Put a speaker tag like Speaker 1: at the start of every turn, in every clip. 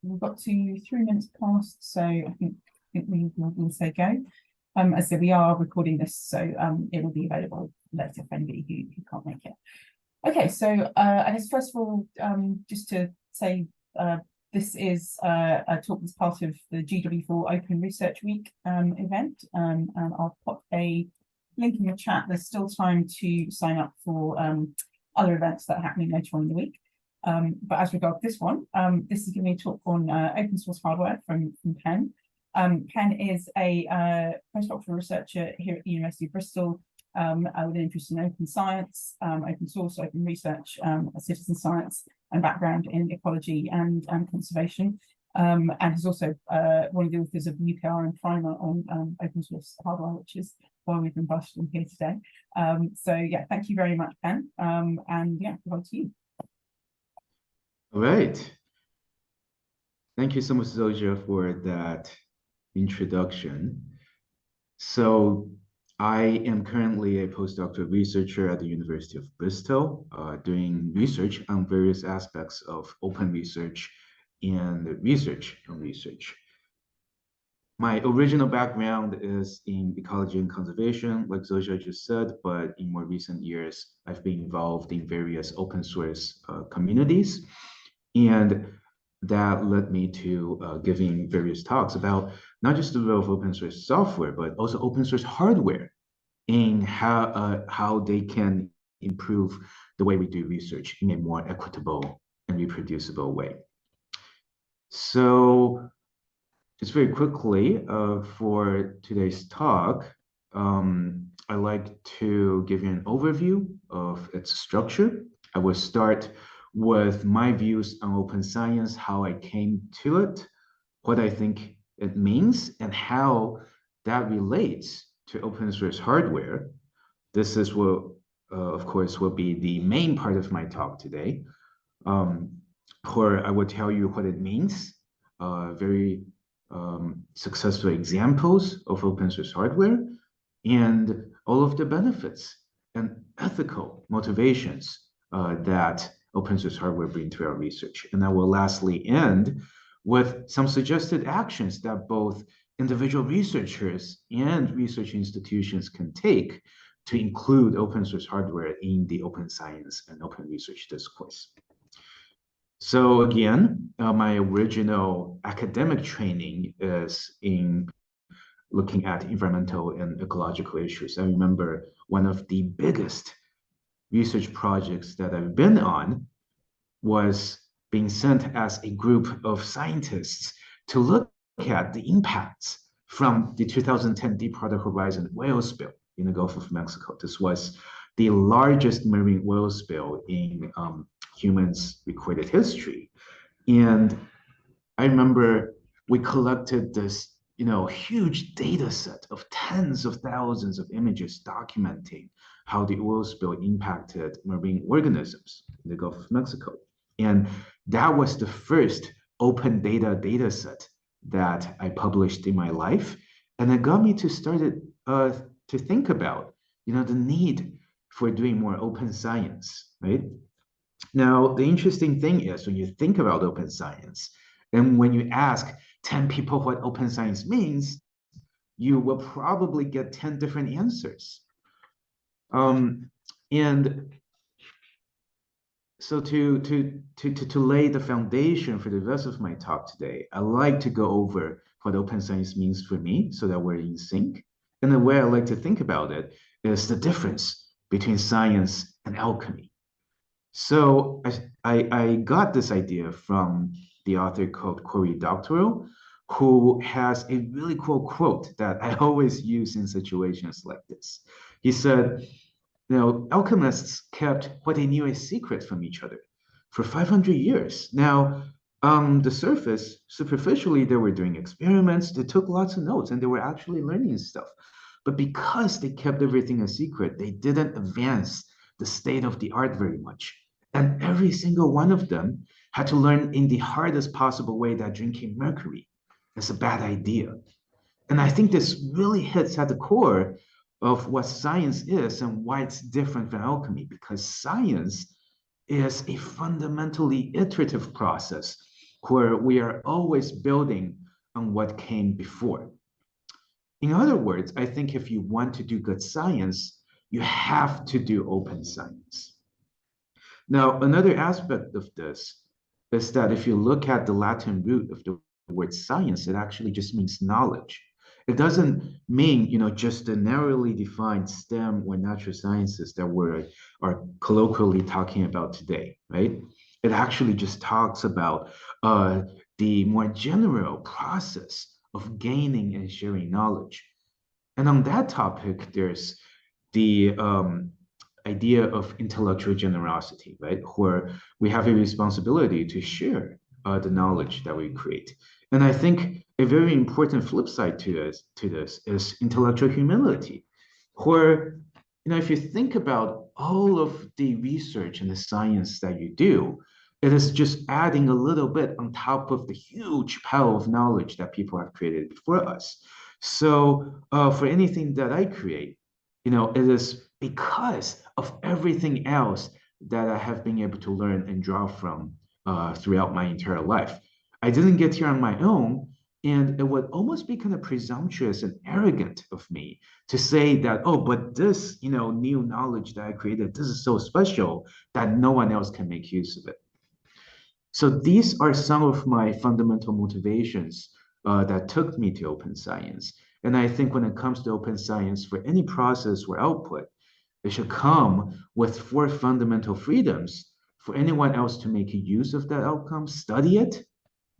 Speaker 1: we've got to 3 minutes past, so I think we'll say go. As I said, we are recording this, so it will be available later for anybody who can't make it. Okay, so I guess first of all, just to say this is a talk that's part of the GW4 Open Research Week event, and I'll pop a link in the chat. There's still time to sign up for other events that are happening later on in the week. But as regards this one, this is going to be a talk on open source hardware from Penn. Penn is a postdoctoral researcher here at the University of Bristol with an interest in open science, open source, open research, citizen science, and background in ecology and conservation. And is also one of the authors of UKR and Primer on open source hardware, which is why we've invited him here today. So yeah, thank you very much, Penn. And yeah, over to you.
Speaker 2: All right. Thank you so much, Zoja, for that introduction. So I am currently a postdoctoral researcher at the University of Bristol, doing research on various aspects of open research and research on research. My original background is in ecology and conservation, like Zoja just said, but in more recent years, I've been involved in various open source communities. And that led me to giving various talks about not just the role of open source software, but also open source hardware and how they can improve the way we do research in a more equitable and reproducible way. So just very quickly for today's talk, I'd like to give you an overview of its structure. I will start with my views on open science, how I came to it, what I think it means, and how that relates to open source hardware. This is what, of course, will be the main part of my talk today, where I will tell you what it means, very successful examples of open source hardware, and all of the benefits and ethical motivations that open source hardware bring to our research. And I will lastly end with some suggested actions that both individual researchers and research institutions can take to include open source hardware in the open science and open research discourse. So again, my original academic training is in looking at environmental and ecological issues. I remember one of the biggest research projects that I've been on was being sent as a group of scientists to look at the impacts from the 2010 Deepwater Horizon oil spill in the Gulf of Mexico. This was the largest marine oil spill in humans' recorded history. And I remember we collected this huge data set of tens of thousands of images documenting how the oil spill impacted marine organisms in the Gulf of Mexico. And that was the first open data set that I published in my life. And it got me to start to think about, the need for doing more open science, right? Now, the interesting thing is when you think about open science, and when you ask 10 people what open science means, you will probably get 10 different answers. And so to lay the foundation for the rest of my talk today, I like to go over what open science means for me so that we're in sync. And the way I like to think about it is the difference between science and alchemy. So I got this idea from the author called Cory Doctorow, who has a really cool quote that I always use in situations like this. He said, alchemists kept what they knew a secret from each other for 500 years. Now, on the surface, superficially, they were doing experiments, they took lots of notes, and they were actually learning stuff. But because they kept everything a secret, they didn't advance the state of the art very much. And every single one of them had to learn in the hardest possible way that drinking mercury is a bad idea. And I think this really hits at the core of what science is and why it's different from alchemy, because science is a fundamentally iterative process where we are always building on what came before. In other words, I think if you want to do good science, you have to do open science. Now, another aspect of this is that if you look at the Latin root of the word science, it actually just means knowledge. It doesn't mean, just the narrowly defined STEM or natural sciences that we are colloquially talking about today, right? It actually just talks about the more general process of gaining and sharing knowledge. And on that topic, there's the idea of intellectual generosity, right? Where we have a responsibility to share the knowledge that we create. And I think a very important flip side to this is intellectual humility, where if you think about all of the research and the science that you do, it is just adding a little bit on top of the huge pile of knowledge that people have created before us. So for anything that I create, it is because of everything else that I have been able to learn and draw from throughout my entire life. I didn't get here on my own, and it would almost be kind of presumptuous and arrogant of me to say that, oh, but this, new knowledge that I created, this is so special that no one else can make use of it. So these are some of my fundamental motivations that took me to open science. And I think when it comes to open science, for any process or output, it should come with four fundamental freedoms for anyone else to make use of that outcome, study it,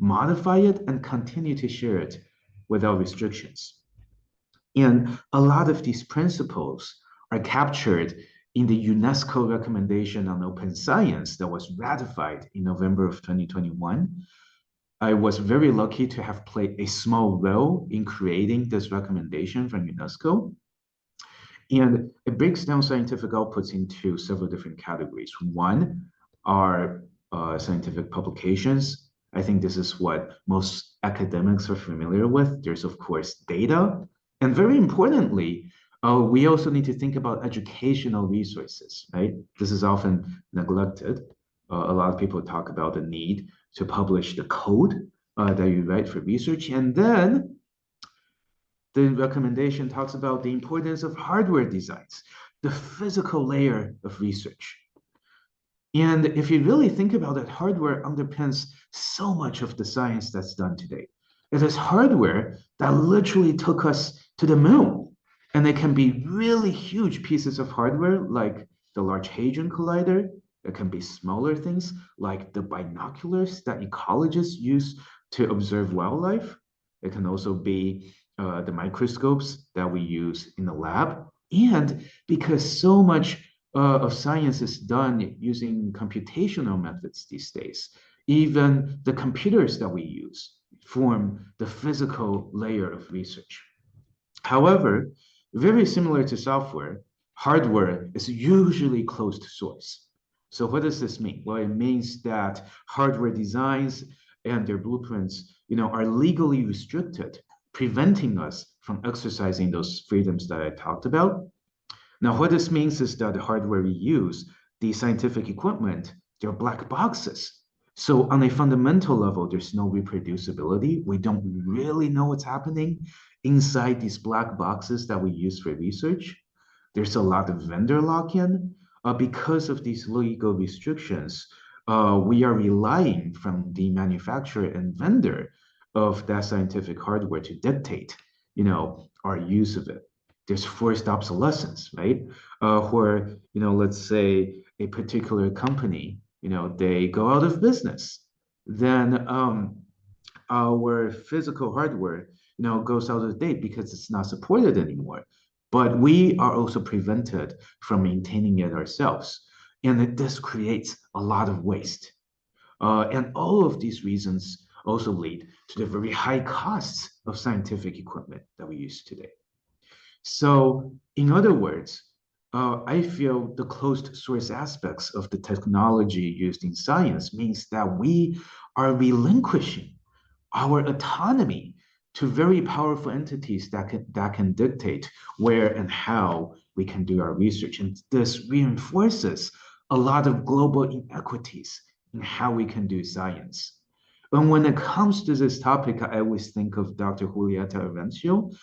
Speaker 2: modify it, and continue to share it without restrictions. And a lot of these principles are captured in the UNESCO recommendation on open science that was ratified in November of 2021. I was very lucky to have played a small role in creating this recommendation from UNESCO. And it breaks down scientific outputs into several different categories. One are scientific publications. I think this is what most academics are familiar with. There's, of course, data. And very importantly, we also need to think about educational resources, right? This is often neglected. A lot of people talk about the need to publish the code that you write for research. And then the recommendation talks about the importance of hardware designs, the physical layer of research. And if you really think about it, hardware underpins so much of the science that's done today. It is hardware that literally took us to the moon. And it can be really huge pieces of hardware like the Large Hadron Collider. It can be smaller things like the binoculars that ecologists use to observe wildlife. It can also be the microscopes that we use in the lab. And because so much of science is done using computational methods these days, even the computers that we use form the physical layer of research. However, very similar to software, hardware is usually closed source. So what does this mean? Well, it means that hardware designs and their blueprints, are legally restricted, preventing us from exercising those freedoms that I talked about. Now, what this means is that the hardware we use, the scientific equipment, they're black boxes. So on a fundamental level, there's no reproducibility. We don't really know what's happening inside these black boxes that we use for research. There's a lot of vendor lock-in. Because of these legal restrictions, we are relying from the manufacturer and vendor of that scientific hardware to dictate, our use of it. There's forced obsolescence, right? Where, let's say a particular company, they go out of business. Then our physical hardware, goes out of date because it's not supported anymore. But we are also prevented from maintaining it ourselves. And this creates a lot of waste. And all of these reasons also lead to the very high costs of scientific equipment that we use today. So, in other words, I feel the closed source aspects of the technology used in science means that we are relinquishing our autonomy to very powerful entities that can dictate where and how we can do our research. And this reinforces a lot of global inequities in how we can do science. And when it comes to this topic, I always think of Dr. Julieta Avencio,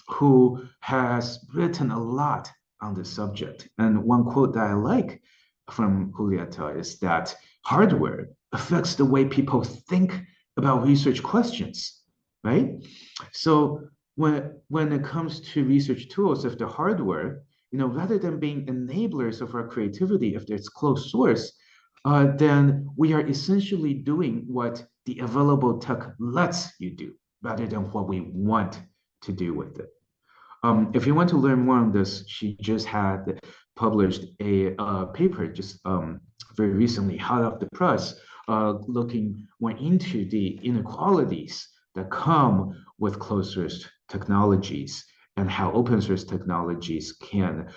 Speaker 2: who has written a lot on this subject. And one quote that I like from Julieta is that hardware affects the way people think about research questions, right? So when it comes to research tools, if the hardware, rather than being enablers of our creativity, if it's closed source, then we are essentially doing what the available tech lets you do, rather than what we want to do with it. If you want to learn more on this, she just had published a paper just very recently, hot off the press, looking more into the inequalities that come with closed source technologies and how open source technologies can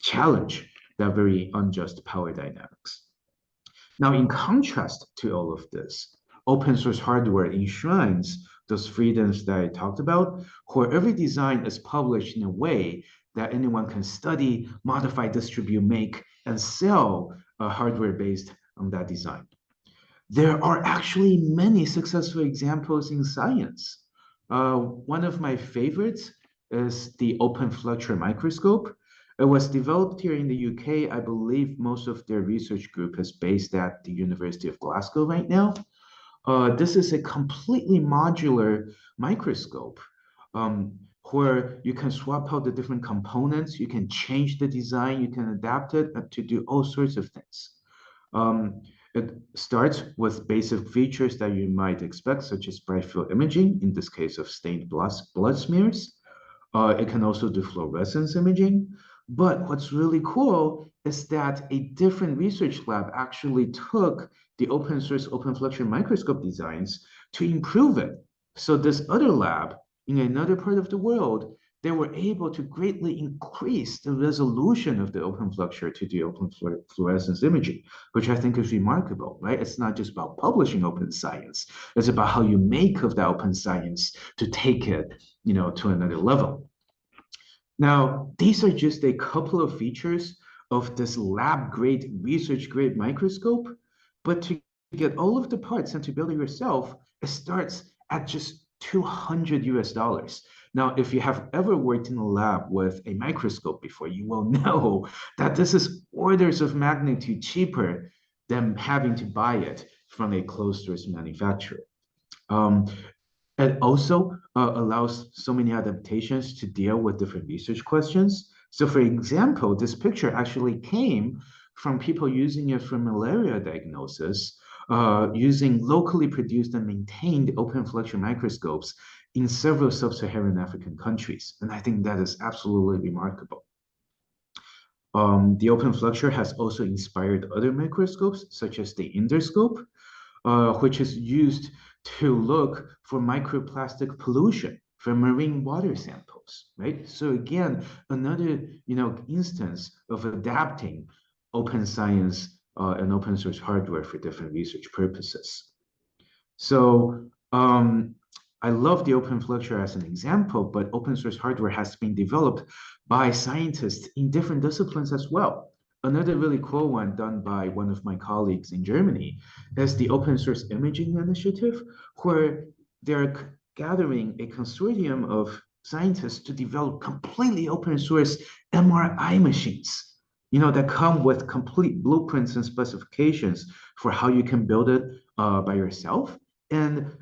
Speaker 2: challenge that very unjust power dynamics. Now, in contrast to all of this, open source hardware enshrines those freedoms that I talked about, where every design is published in a way that anyone can study, modify, distribute, make, and sell hardware based on that design. There are actually many successful examples in science. One of my favorites is the open fluctuator microscope. It was developed here in the UK. I believe most of their research group is based at the University of Glasgow right now. This is a completely modular microscope where you can swap out the different components, you can change the design, you can adapt it to do all sorts of things. It starts with basic features that you might expect, such as bright field imaging, in this case of stained blood smears. It can also do fluorescence imaging. But what's really cool is that a different research lab actually took the open source open fluctuator microscope designs to improve it. So this other lab in another part of the world, they were able to greatly increase the resolution of the open fluctuator to the open fluorescence imaging, which I think is remarkable, right? It's not just about publishing open science. It's about how you make of the open science to take it, to another level. Now, these are just a couple of features of this lab-grade, research-grade microscope, but to get all of the parts and to build it yourself, it starts at just 200 US dollars. Now, if you have ever worked in a lab with a microscope before, you will know that this is orders of magnitude cheaper than having to buy it from a closed source manufacturer. It also allows so many adaptations to deal with different research questions. So for example, this picture actually came from people using it for malaria diagnosis, using locally produced and maintained open fluctuator microscopes in several sub-Saharan African countries. And I think that is absolutely remarkable. The open fluctuator has also inspired other microscopes, such as the endoscope, which is used to look for microplastic pollution from marine water samples, right? So again, another instance of adapting open science and open source hardware for different research purposes. So I love the open fluctuator as an example, but open source hardware has been developed by scientists in different disciplines as well. Another really cool one done by one of my colleagues in Germany is the Open Source Imaging Initiative, where they're gathering a consortium of scientists to develop completely open source MRI machines, that come with complete blueprints and specifications for how you can build it by yourself. And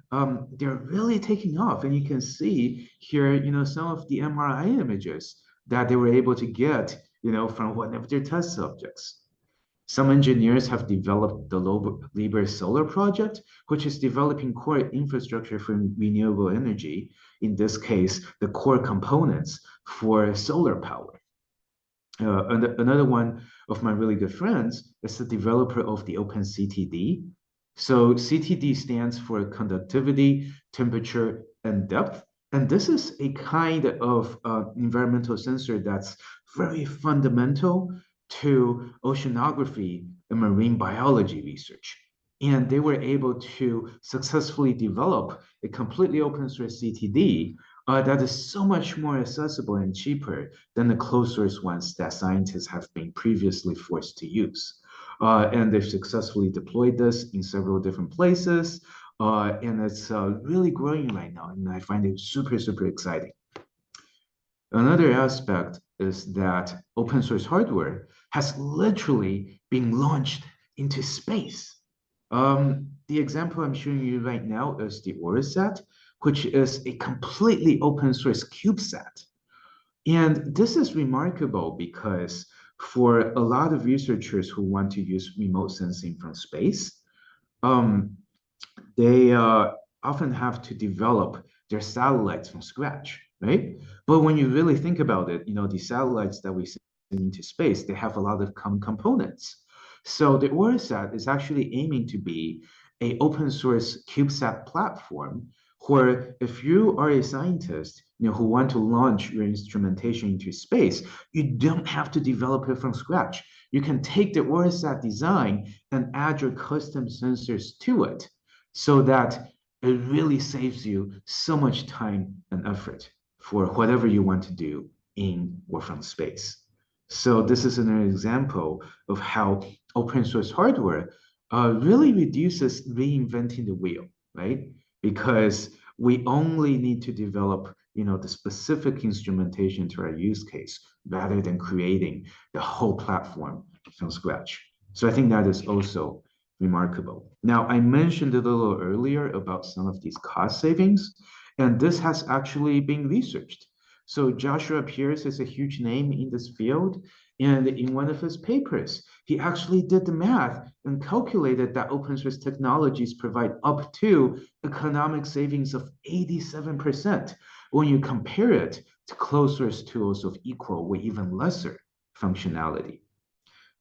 Speaker 2: they're really taking off. And you can see here, some of the MRI images that they were able to get from one of their test subjects. Some engineers have developed the Liber Solar project, which is developing core infrastructure for renewable energy, in this case, the core components for solar power. And another one of my really good friends is the developer of the OpenCTD. So CTD stands for conductivity, temperature, and depth. And this is a kind of environmental sensor that's very fundamental to oceanography and marine biology research. And they were able to successfully develop a completely open source CTD that is so much more accessible and cheaper than the closed source ones that scientists have been previously forced to use. and they've successfully deployed this in several different places. And it's really growing right now, and I find it super, super exciting. Another aspect is that open source hardware has literally been launched into space. The example I'm showing you right now is the Orosat, which is a completely open source CubeSat. And this is remarkable because for a lot of researchers who want to use remote sensing from space, um, they often have to develop their satellites from scratch, right? But when you really think about it, the satellites that we send into space, they have a lot of common components. So the Orosat is actually aiming to be a open source CubeSat platform where if you are a scientist, who want to launch your instrumentation into space, you don't have to develop it from scratch. You can take the Orosat design and add your custom sensors to it so that it really saves you so much time and effort for whatever you want to do in or from space. So this is an example of how open source hardware really reduces reinventing the wheel, right? Because we only need to develop, the specific instrumentation to our use case rather than creating the whole platform from scratch. So I think that is also remarkable. Now, I mentioned a little earlier about some of these cost savings, and this has actually been researched. So Joshua Pierce is a huge name in this field, and in one of his papers, he actually did the math and calculated that open source technologies provide up to economic savings of 87% when you compare it to closed source tools of equal or even lesser functionality.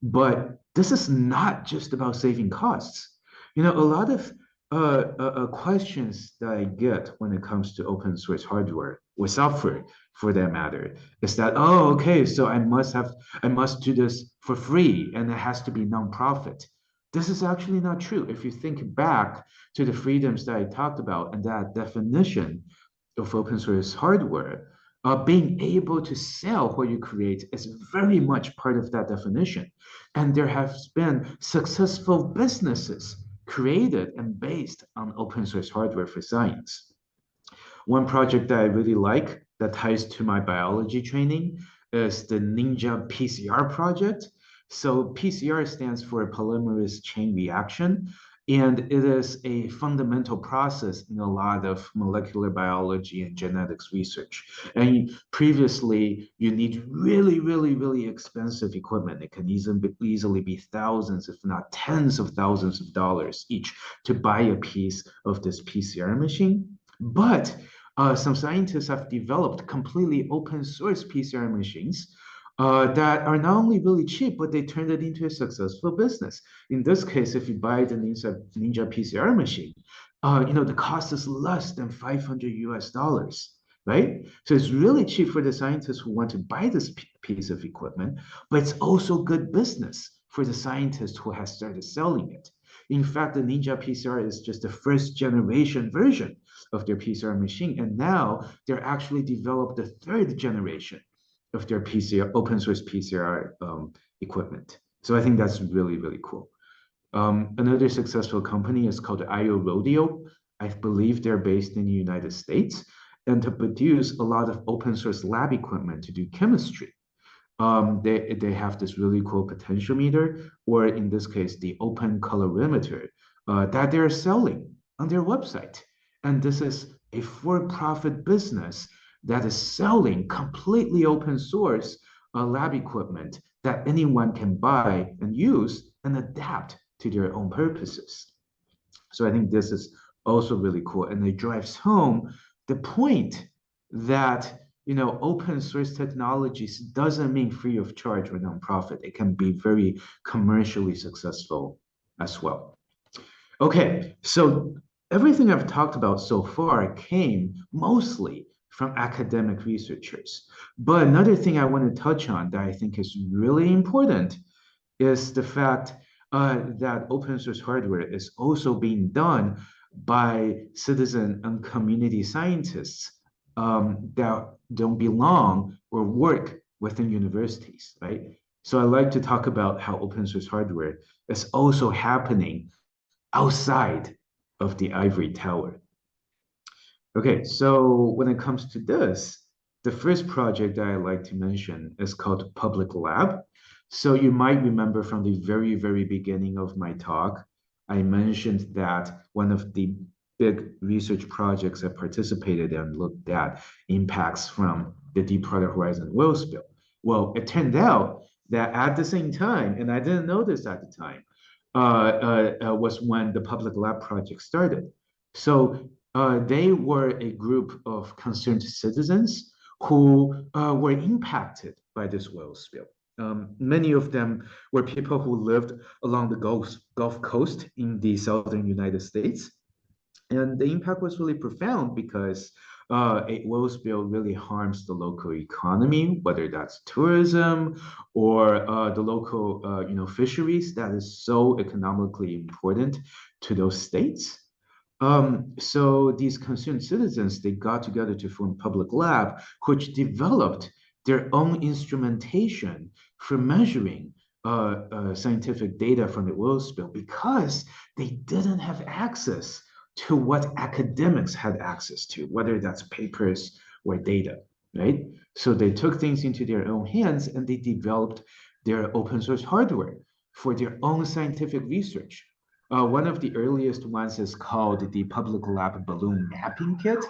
Speaker 2: But this is not just about saving costs. A lot of questions that I get when it comes to open source hardware or software, for that matter, is that, oh, okay, so I must do this for free, and it has to be nonprofit. This is actually not true. If you think back to the freedoms that I talked about and that definition of open source hardware, being able to sell what you create is very much part of that definition. And there have been successful businesses created and based on open source hardware for science. One project that I really like that ties to my biology training is the Ninja PCR project. So PCR stands for polymerase chain reaction, and it is a fundamental process in a lot of molecular biology and genetics research. And previously, you need really, really, really expensive equipment. It can easily be thousands, if not tens of thousands of dollars each to buy a piece of this PCR machine. But some scientists have developed completely open source PCR machines that are not only really cheap, but they turned it into a successful business. In this case, if you buy the Ninja PCR machine, the cost is less than 500 US dollars, right? So it's really cheap for the scientists who want to buy this piece of equipment, but it's also good business for the scientist who has started selling it. In fact, the Ninja PCR is just the first generation version of their PCR machine, and now they're actually developed the third generation of their PCR, open source PCR equipment. So I think that's really, really cool. Another successful company is called IO Rodeo. I believe they're based in the United States and to produce a lot of open source lab equipment to do chemistry. They have this really cool potentiometer, or in this case, the open colorimeter that they're selling on their website. And this is a for-profit business that is selling completely open source lab equipment that anyone can buy and use and adapt to their own purposes. So I think this is also really cool. And it drives home the point that open source technologies doesn't mean free of charge or nonprofit. It can be very commercially successful as well. Okay, so everything I've talked about so far came mostly from academic researchers. But another thing I want to touch on that I think is really important is the fact that open source hardware is also being done by citizen and community scientists that don't belong or work within universities, right? So I like to talk about how open source hardware is also happening outside of the ivory tower. Okay, so when it comes to this, the first project that I like to mention is called Public Lab. So you might remember from the very, very beginning of my talk, I mentioned that one of the big research projects I participated in looked at impacts from the Deepwater Horizon oil spill. Well, it turned out that at the same time, and I didn't know this at the time, was when the Public Lab project started. So they were a group of concerned citizens who were impacted by this oil spill. Many of them were people who lived along the Gulf Coast in the southern United States. And the impact was really profound because a oil spill really harms the local economy, whether that's tourism or the local, fisheries that is so economically important to those states. So these concerned citizens, they got together to form Public Lab, which developed their own instrumentation for measuring scientific data from the oil spill because they didn't have access to what academics had access to, whether that's papers or data, right? So they took things into their own hands and they developed their open source hardware for their own scientific research. One of the earliest ones is called the Public Lab Balloon Mapping Kit.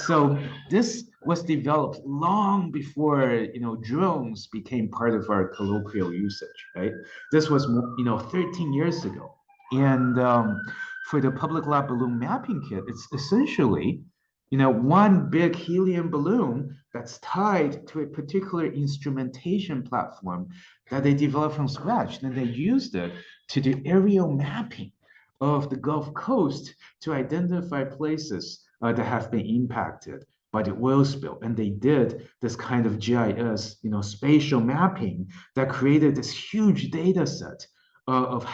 Speaker 2: So this was developed long before drones became part of our colloquial usage, right? This was 13 years ago, and for the Public Lab Balloon Mapping Kit, it's essentially one big helium balloon that's tied to a particular instrumentation platform that they developed from scratch. Then they used it to do aerial mapping of the Gulf Coast to identify places that have been impacted by the oil spill. And they did this kind of GIS, spatial mapping that created this huge data set of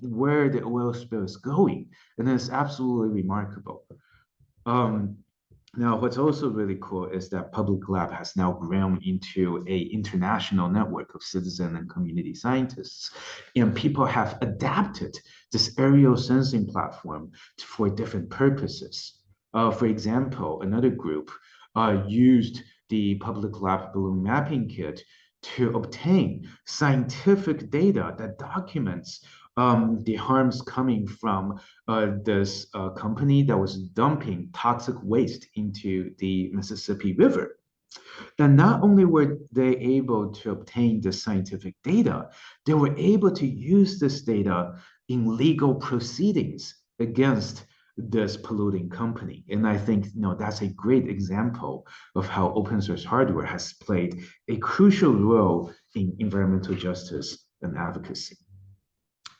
Speaker 2: where the oil spill is going. And it's absolutely remarkable. Um, Now, what's also really cool is that Public Lab has now grown into an international network of citizen and community scientists, and people have adapted this aerial sensing platform for different purposes. For example, another group used the Public Lab balloon mapping kit to obtain scientific data that documents the harms coming from this company that was dumping toxic waste into the Mississippi River. And not only were they able to obtain the scientific data, they were able to use this data in legal proceedings against this polluting company. And I think that's a great example of how open source hardware has played a crucial role in environmental justice and advocacy.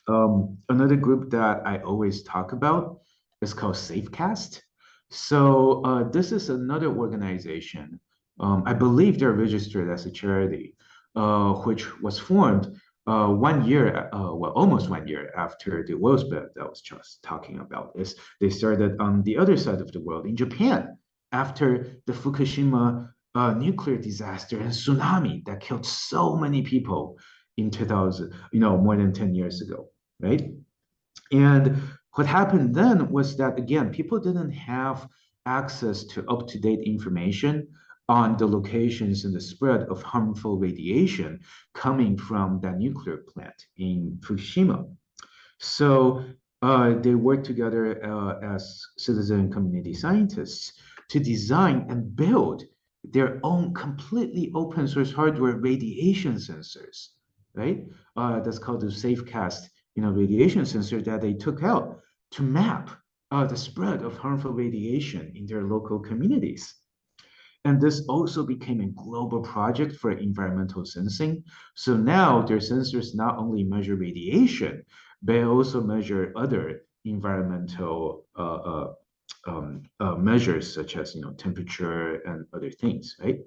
Speaker 2: Another group that I always talk about is called Safecast. So this is another organization. I believe they're registered as a charity, which was formed 1 year, well, almost 1 year after the oil spill that I was just talking about. Is they started on the other side of the world in Japan after the Fukushima nuclear disaster and tsunami that killed so many people in 2000, more than 10 years ago, right? And what happened then was that, again, people didn't have access to up-to-date information on the locations and the spread of harmful radiation coming from that nuclear plant in Fukushima. So they worked together as citizen community scientists to design and build their own completely open source hardware radiation sensors, right? That's called the Safecast, radiation sensor that they took out to map the spread of harmful radiation in their local communities. And this also became a global project for environmental sensing. So now their sensors not only measure radiation, but also measure other environmental measures such as temperature and other things, right?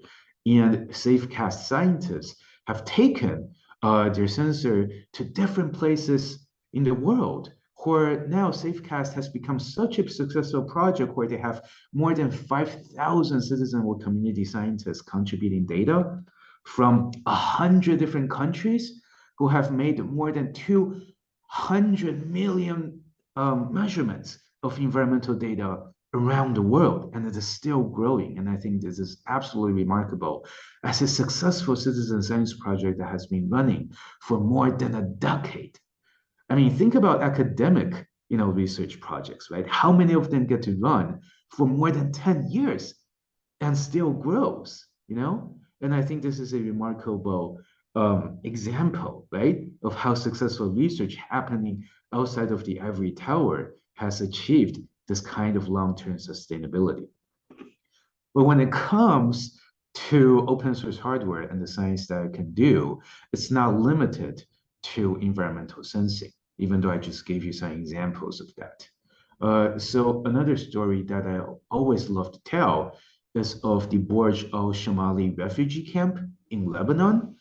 Speaker 2: And Safecast scientists have taken their sensor to different places in the world, where now Safecast has become such a successful project where they have more than 5,000 citizen or community scientists contributing data. from 100 different countries who have made more than 200 million measurements of environmental data around the world, and it is still growing. And I think this is absolutely remarkable as a successful citizen science project that has been running for more than a decade. I mean, think about academic, research projects, right? How many of them get to run for more than 10 years and still grows, And I think this is a remarkable example, right, of how successful research happening outside of the ivory tower has achieved this kind of long-term sustainability. But when it comes to open source hardware and the science that it can do, it's not limited to environmental sensing, even though I just gave you some examples of that. So another story that I always love to tell is of the Burj al Shamali refugee camp in Lebanon.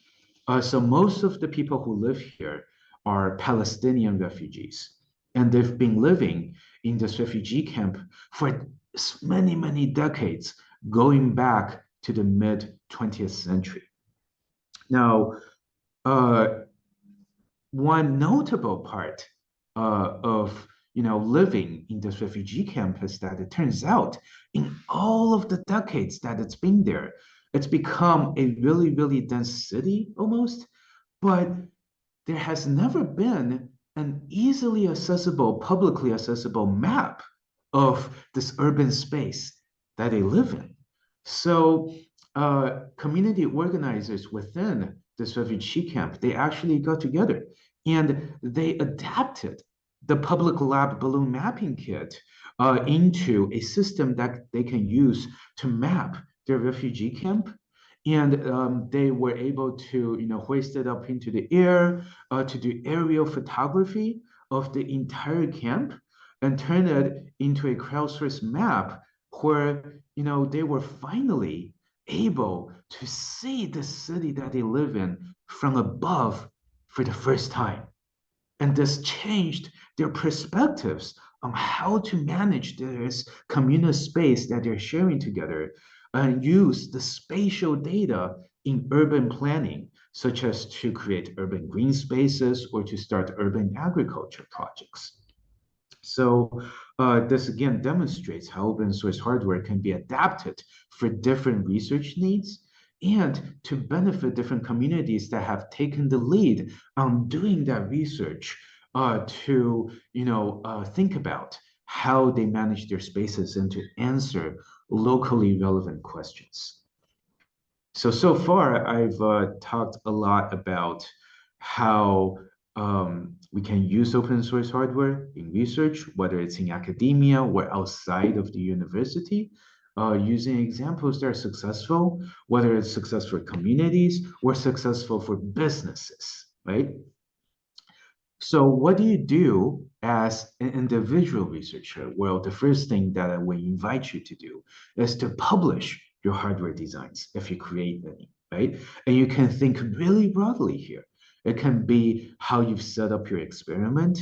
Speaker 2: So most of the people who live here are Palestinian refugees, and they've been living in this refugee camp for many, many decades, going back to the mid 20th century. Now, one notable part of living in this refugee camp is that it turns out in all of the decades that it's been there, it's become a really, really dense city almost, but there has never been an easily accessible, publicly accessible map of this urban space that they live in. So community organizers within this refugee camp, they actually got together and they adapted the public lab balloon mapping kit into a system that they can use to map their refugee camp. And they were able to, hoist it up into the air to do aerial photography of the entire camp and turn it into a crowdsourced map where, they were finally able to see the city that they live in from above for the first time. And this changed their perspectives on how to manage this communal space that they're sharing together and use the spatial data in urban planning, such as to create urban green spaces or to start urban agriculture projects. So this again demonstrates how open source hardware can be adapted for different research needs and to benefit different communities that have taken the lead on doing that research to think about how they manage their spaces and to answer locally relevant questions. So far, I've talked a lot about how we can use open source hardware in research, whether it's in academia or outside of the university, using examples that are successful, whether it's successful for communities or successful for businesses, right? So what do you do as an individual researcher? Well, the first thing that I would invite you to do is to publish your hardware designs if you create any, right? And you can think really broadly here. It can be how you've set up your experiment.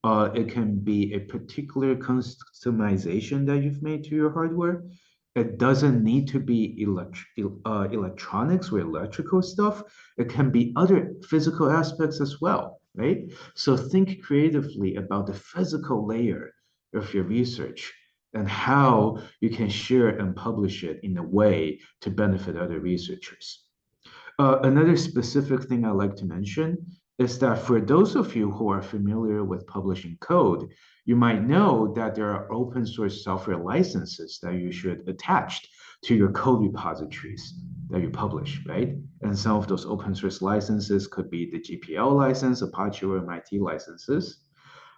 Speaker 2: It can be a particular customization that you've made to your hardware. It doesn't need to be electronics or electrical stuff. It can be other physical aspects as well, right? So think creatively about the physical layer of your research and how you can share and publish it in a way to benefit other researchers. Another specific thing I like to mention is that for those of you who are familiar with publishing code, you might know that there are open source software licenses that you should attach to your code repositories that you publish, right? And some of those open source licenses could be the GPL license, Apache or MIT licenses.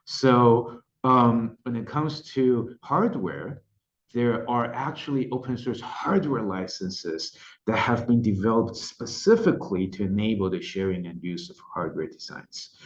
Speaker 2: So when it comes to hardware, there are actually open source hardware licenses that have been developed specifically to enable the sharing and use of hardware designs.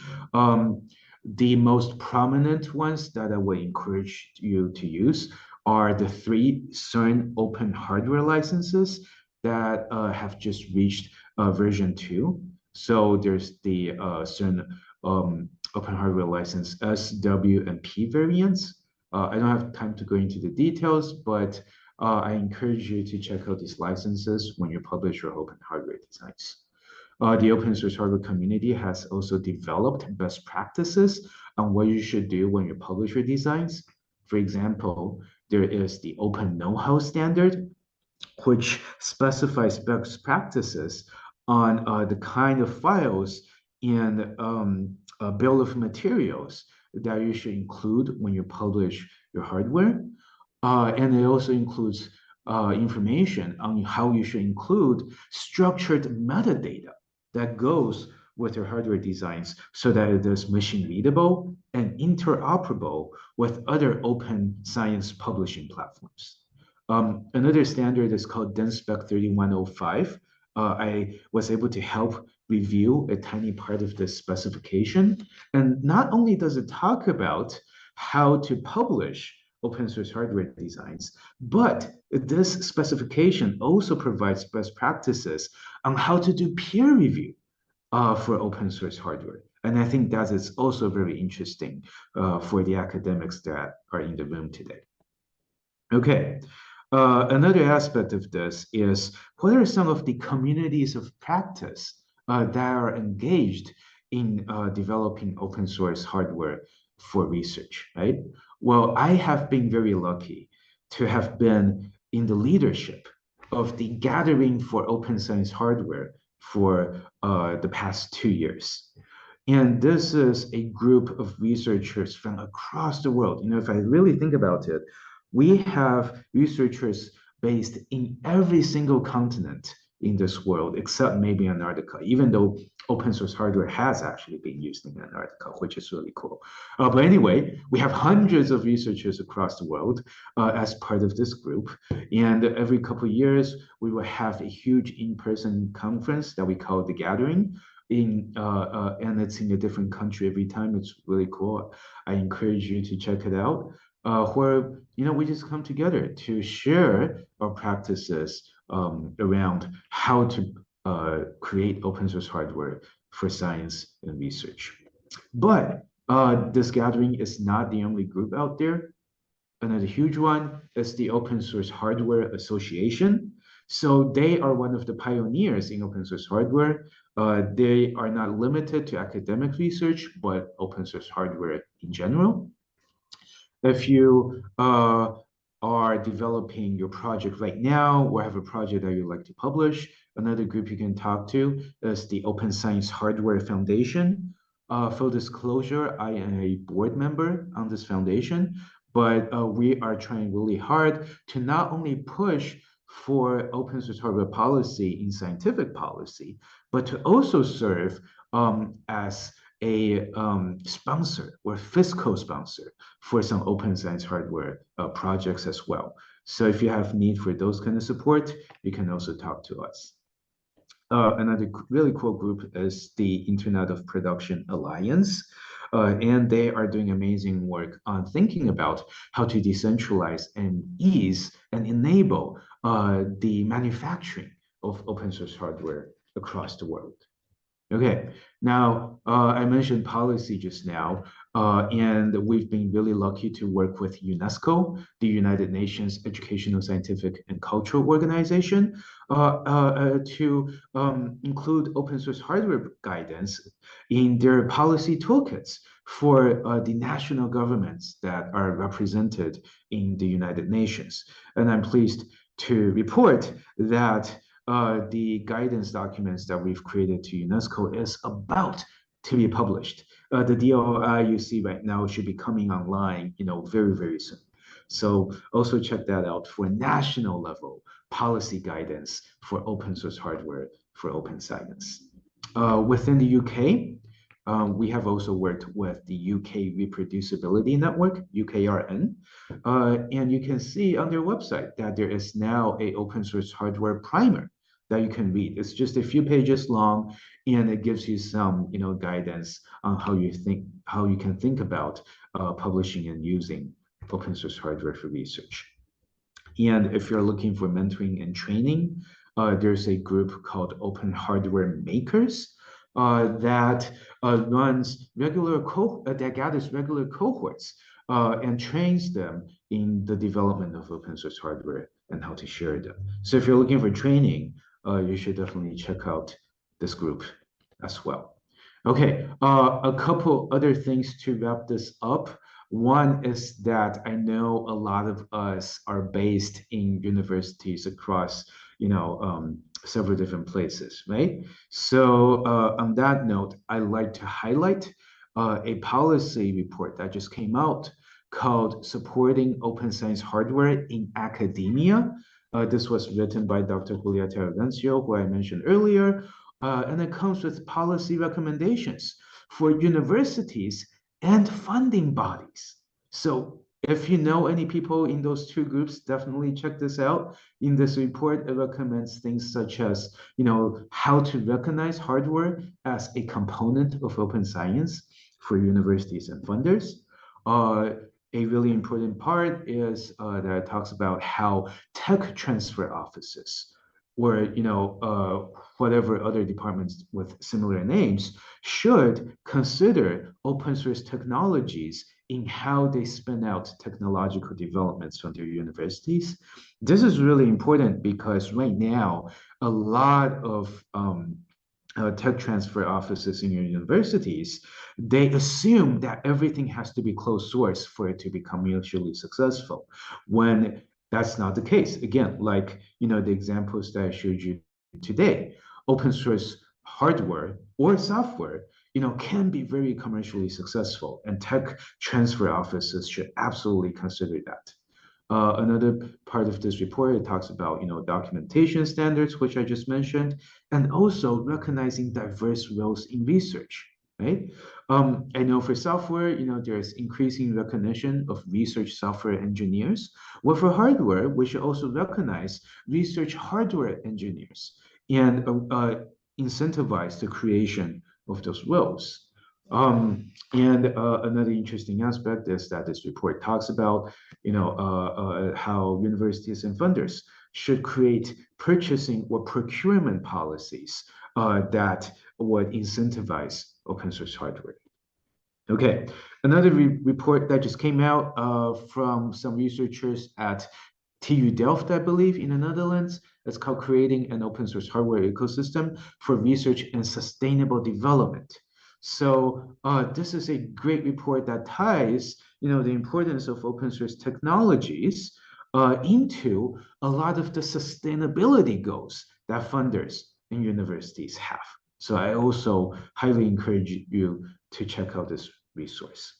Speaker 2: The most prominent ones that I would encourage you to use are the 3 CERN open hardware licenses that have just reached version 2. So there's the CERN open hardware license S, W, and P variants. I don't have time to go into the details, but I encourage you to check out these licenses when you publish your open hardware designs. The open source hardware community has also developed best practices on what you should do when you publish your designs. For example, there is the open know-how standard, which specifies best practices on the kind of files and a bill of materials that you should include when you publish your hardware. And it also includes information on how you should include structured metadata that goes with your hardware designs so that it is machine readable and interoperable with other open science publishing platforms. Another standard is called DenSpec 3105. I was able to help review a tiny part of this specification. And not only does it talk about how to publish open source hardware designs, but this specification also provides best practices on how to do peer review for open source hardware. And I think that is also very interesting for the academics that are in the room today. Okay, another aspect of this is what are some of the communities of practice that are engaged in developing open source hardware for research, right? Well, I have been very lucky to have been in the leadership of the Gathering for Open Science Hardware for the past 2 years. And this is a group of researchers from across the world. You know, if I really think about it, we have researchers based in every single continent in this world, except maybe Antarctica, even though open source hardware has actually been used in Antarctica, which is really cool. But anyway, we have hundreds of researchers across the world as part of this group. And every couple of years, we will have a huge in-person conference that we call The Gathering. And it's in a different country every time. It's really cool. I encourage you to check it out. Where we just come together to share our practices around how to create open source hardware for science and research. But this gathering is not the only group out there. Another huge one is the Open Source Hardware Association. So they are one of the pioneers in open source hardware. They are not limited to academic research, but open source hardware in general. If you are developing your project right now or have a project that you'd like to publish, another group you can talk to is the Open Science Hardware Foundation. Full disclosure, I am a board member on this foundation, but we are trying really hard to not only push for open source hardware policy in scientific policy, but to also serve as a sponsor or fiscal sponsor for some open science hardware projects as well. So if you have need for those kind of support, you can also talk to us. Another really cool group is the Internet of Production Alliance. And they are doing amazing work on thinking about how to decentralize and ease and enable the manufacturing of open source hardware across the world. Okay, now I mentioned policy just now, and we've been really lucky to work with UNESCO, the United Nations Educational, Scientific, and Cultural Organization, to include open source hardware guidance in their policy toolkits for the national governments that are represented in the United Nations. And I'm pleased to report that the guidance documents that we've created to UNESCO is about to be published. The DOI you see right now should be coming online, very, very soon. So also check that out for national level policy guidance for open source hardware for open science. Within the UK, we have also worked with the UK Reproducibility Network, UKRN, and you can see on their website that there is now a open source hardware primer that you can read. It's just a few pages long, and it gives you some, guidance on how you can think about publishing and using open source hardware for research. And if you're looking for mentoring and training, there's a group called Open Hardware Makers that gathers regular cohorts and trains them in the development of open source hardware and how to share them. So if you're looking for training, you should definitely check out this group as well. Okay, a couple other things to wrap this up. One is that I know a lot of us are based in universities across, several different places, right? So on that note, I like to highlight a policy report that just came out called Supporting Open Science Hardware in Academia. This was written by Dr. Julia Terravencio, who I mentioned earlier, and it comes with policy recommendations for universities and funding bodies. So if you know any people in those two groups, definitely check this out. In this report, it recommends things such as, how to recognize hardware as a component of open science for universities and funders. A really important part is that it talks about how tech transfer offices or whatever other departments with similar names should consider open source technologies in how they spin out technological developments from their universities. This is really important because right now a lot of tech transfer offices in your universities, they assume that everything has to be closed source for it to become mutually successful, when that's not the case. Again, like the examples that I showed you today, open source hardware or software, can be very commercially successful, and tech transfer offices should absolutely consider that. Another part of this report, it talks about documentation standards, which I just mentioned, and also recognizing diverse roles in research. Right? I know for software, there's increasing recognition of research software engineers. Well, for hardware, we should also recognize research hardware engineers and incentivize the creation of those roles. And another interesting aspect is that this report talks about, how universities and funders should create purchasing or procurement policies that would incentivize open source hardware. Okay, another report that just came out from some researchers at TU Delft, I believe, in the Netherlands. It's called Creating an Open Source Hardware Ecosystem for Research and Sustainable Development. So this is a great report that ties, the importance of open source technologies into a lot of the sustainability goals that funders and universities have. So I also highly encourage you to check out this resource.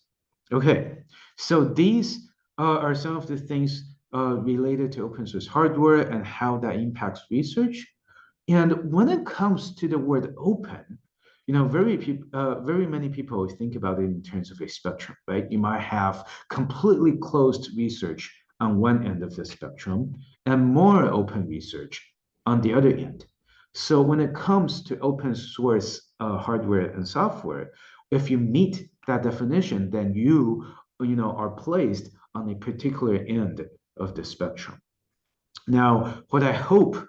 Speaker 2: Okay, so these are some of the things related to open source hardware and how that impacts research. And when it comes to the word open, very many people think about it in terms of a spectrum, right? You might have completely closed research on one end of the spectrum and more open research on the other end. So when it comes to open source hardware and software, if you meet that definition, then you are placed on a particular end of the spectrum. Now, what I hope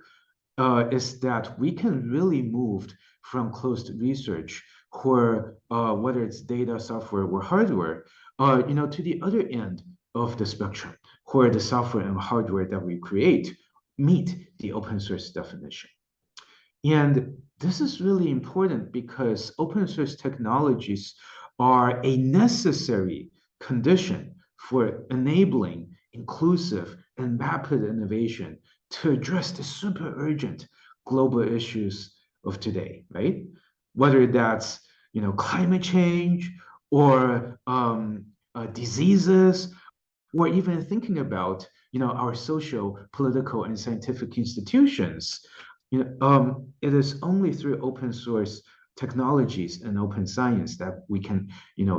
Speaker 2: is that we can really move from closed research, where whether it's data, software, or hardware, to the other end of the spectrum, where the software and hardware that we create meet the open source definition. And this is really important because open source technologies are a necessary condition for enabling inclusive and rapid innovation to address the super urgent global issues of today, right? Whether that's climate change or diseases, or even thinking about our social, political, and scientific institutions. It is only through open source technologies and open science that we can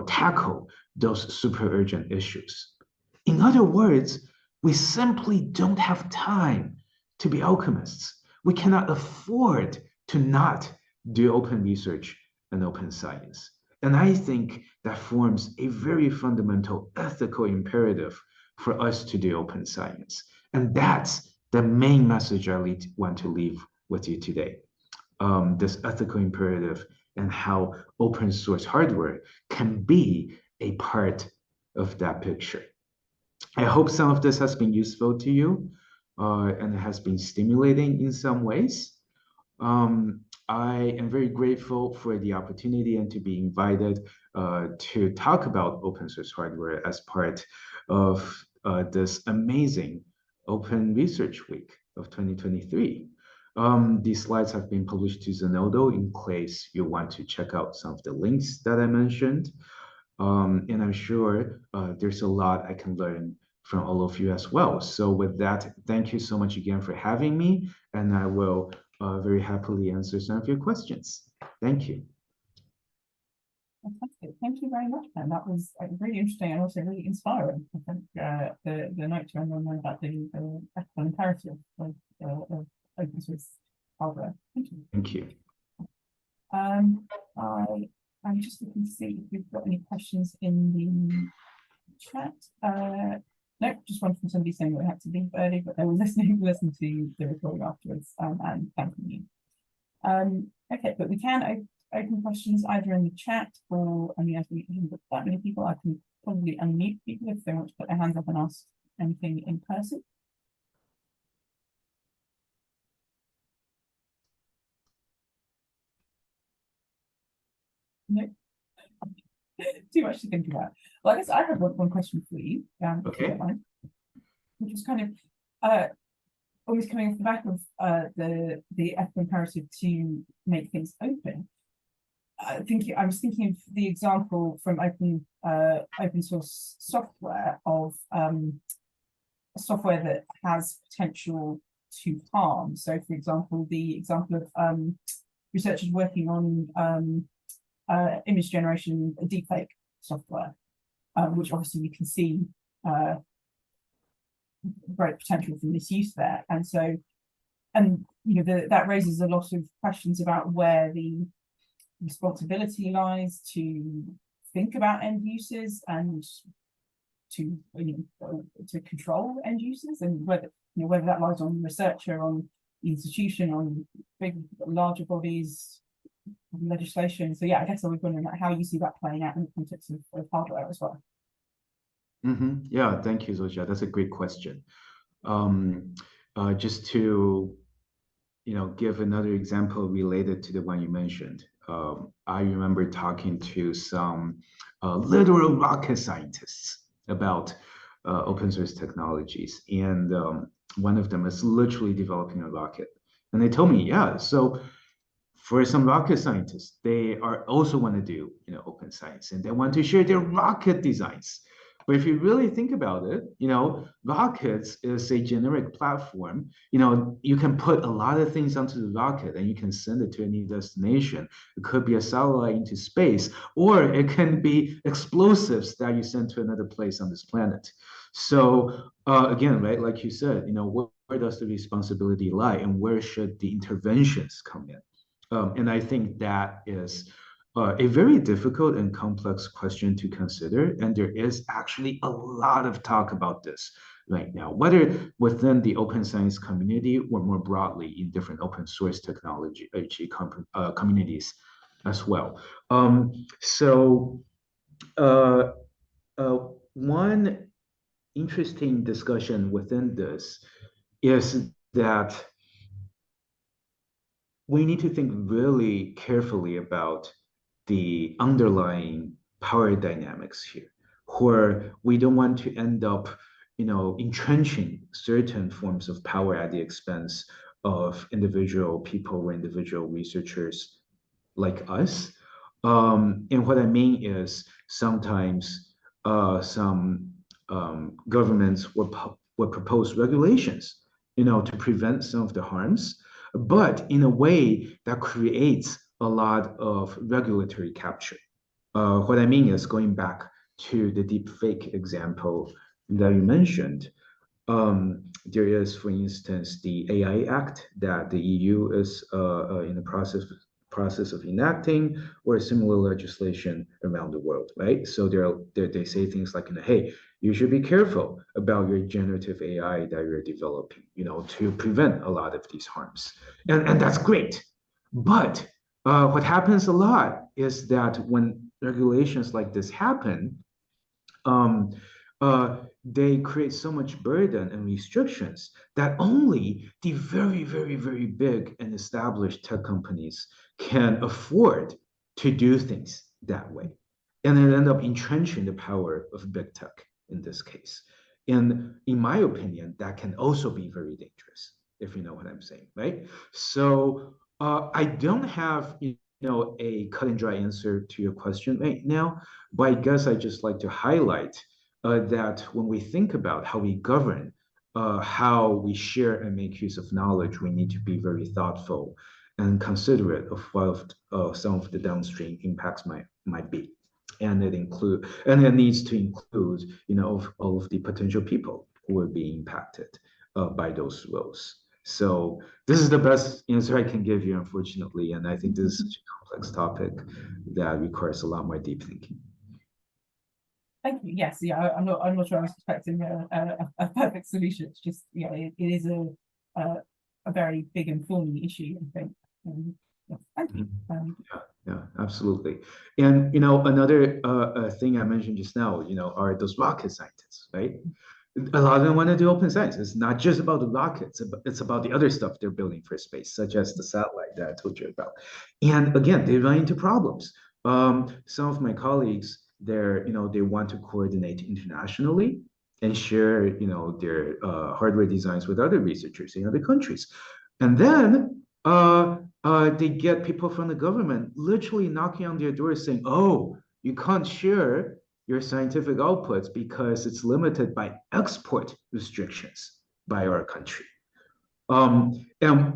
Speaker 2: tackle those super urgent issues. In other words, we simply don't have time to be alchemists. We cannot afford to not do open research and open science. And I think that forms a very fundamental ethical imperative for us to do open science. And that's the main message I want to leave with you today. This ethical imperative and how open source hardware can be a part of that picture. I hope some of this has been useful to you. and it has been stimulating in some ways. I am very grateful for the opportunity and to be invited to talk about open source hardware as part of this amazing Open Research Week of 2023. These slides have been published to Zenodo in case you want to check out some of the links that I mentioned. And I'm sure there's a lot I can learn from all of you as well. So with that, thank you so much again for having me, and I will very happily answer some of your questions. Thank you.
Speaker 1: Fantastic. Thank you very much, Ben. That was really interesting and also really inspiring. I think the note to everyone about the ethical imperative of open source hardware. Thank you.
Speaker 2: Thank you.
Speaker 1: I'm just looking to see if we've got any questions in the chat. No, just one from somebody saying we had to leave early, but they were listening to the recording afterwards, and thanking you. Okay, but we can open questions either in the chat or, I mean, as we haven't got that many people, I can probably unmute people if they want to put their hands up and ask anything in person. No. Too much to think about. Well, I guess I have one question for you, if you don't mind, which is kind of always coming off the back of the ethical imperative to make things open. I was thinking of the example from open source software of software that has potential to harm. So, for example, the example of researchers working on image generation deepfake software, which obviously you can see great potential for misuse there. And so, and you know, that raises a lot of questions about where the responsibility lies to think about end users and to control end users, and whether that lies on the researcher, on the institution, on big larger bodies, legislation. So yeah, I guess I was wondering how you see that playing out in the context of hardware as well.
Speaker 2: Yeah, thank you, Zosha. That's a great question. Just to give another example related to the one you mentioned. I remember talking to some literal rocket scientists about open source technologies, and one of them is literally developing a rocket. And they told me, yeah, so for some rocket scientists, they are also want to do open science, and they want to share their rocket designs. But if you really think about it, rockets is a generic platform. You can put a lot of things onto the rocket and you can send it to any destination. It could be a satellite into space, or it can be explosives that you send to another place on this planet. So again, right, like you said, where does the responsibility lie, and where should the interventions come in? And I think that is a very difficult and complex question to consider. And there is actually a lot of talk about this right now, whether within the open science community or more broadly in different open source technology communities as well. One interesting discussion within this is that we need to think really carefully about the underlying power dynamics here, where we don't want to end up, entrenching certain forms of power at the expense of individual people or individual researchers like us. And what I mean is sometimes some governments will propose regulations, to prevent some of the harms, but in a way that creates a lot of regulatory capture. What I mean is, going back to the deepfake example that you mentioned, there is, for instance, the AI Act that the EU is in the process of enacting, or similar legislation around the world, right? So they say things like, hey, you should be careful about your generative AI that you're developing, to prevent a lot of these harms. And that's great. But what happens a lot is that when regulations like this happen, they create so much burden and restrictions that only the very, very, very big and established tech companies can afford to do things that way. And it end up entrenching the power of big tech in this case. And in my opinion, that can also be very dangerous, if you know what I'm saying, right? So I don't have, a cut and dry answer to your question right now, but I guess I just like to highlight that when we think about how we govern, how we share and make use of knowledge, we need to be very thoughtful and considerate of what some of the downstream impacts might be. And it needs to include, all of the potential people who will be impacted by those rules. So this is the best answer I can give you, unfortunately. And I think this is such a complex topic that requires a lot more deep thinking.
Speaker 1: Thank you. Yes, yeah, I'm not sure I was expecting a perfect solution. It's just, yeah, it is a very big and thorny issue, I think. Yeah, thank you.
Speaker 2: Yeah, absolutely. And another thing I mentioned just now, are those rocket scientists, right? A lot of them want to do open science. It's not just about the rockets, it's about the other stuff they're building for space, such as the satellite that I told you about. And again, they run into problems. Some of my colleagues, they want to coordinate internationally and share, their hardware designs with other researchers in other countries. And then they get people from the government literally knocking on their doors saying, "Oh, you can't share your scientific outputs because it's limited by export restrictions by our country." And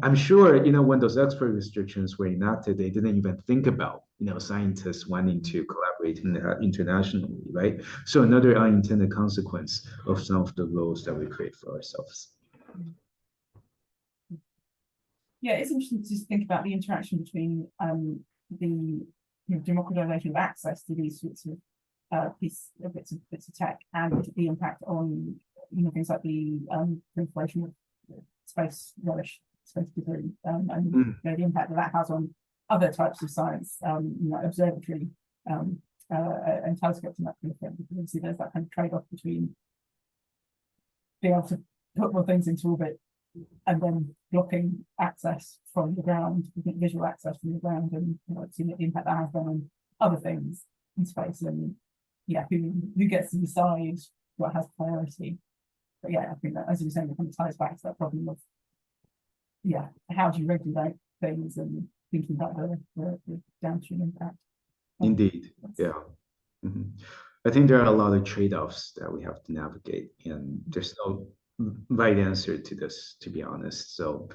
Speaker 2: I'm sure, when those export restrictions were enacted, they didn't even think about, scientists wanting to collaborate internationally, right? So another unintended consequence of some of the rules that we create for ourselves.
Speaker 1: Yeah, it's interesting to just think about the interaction between the democratization of access to these sorts of bits of tech and the impact on things like the proliferation of space relish, space debris, and the impact that has on other types of science, observatory and telescopes and that kind of thing. Because obviously there's that kind of trade-off between being able to put more things into orbit and then blocking access from the ground, visual access from the ground, and seeing the impact that has on other things in space. And yeah, who gets to decide what has priority? But yeah, I think that, as you were saying, it kind of ties back to that problem of how do you regulate things and thinking about the downstream impact.
Speaker 2: Indeed, yeah. I think there are a lot of trade-offs that we have to navigate, and there's no right answer to this, to be honest. So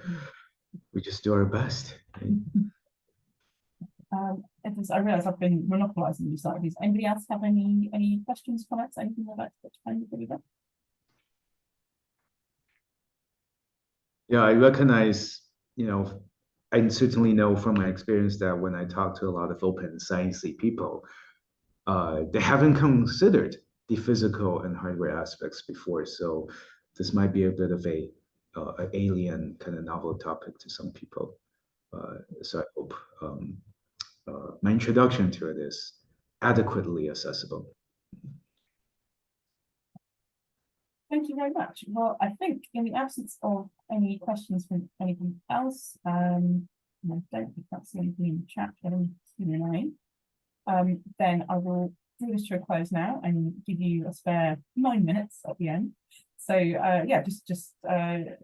Speaker 2: we just do our best. Right?
Speaker 1: I realize I've been monopolizing these slides. Anybody else have any questions, comments, anything like that to find before we go?
Speaker 2: Yeah, I recognize, I certainly know from my experience that when I talk to a lot of open sciencey people, they haven't considered the physical and hardware aspects before. So this might be a bit of an alien kind of novel topic to some people. So I hope my introduction to it is adequately accessible.
Speaker 1: Thank you very much. Well, I think in the absence of any questions from anything else, I don't think that's anything in the chat getting then I will do this to a close now and give you a spare 9 minutes at the end. So just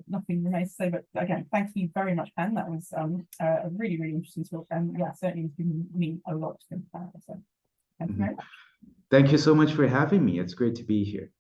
Speaker 1: nothing remains to say, but again, thank you very much, Ben. That was a really, really interesting talk, and certainly has given me a lot to think about. So thank you very much.
Speaker 2: Thank you so much for having me. It's great to be here.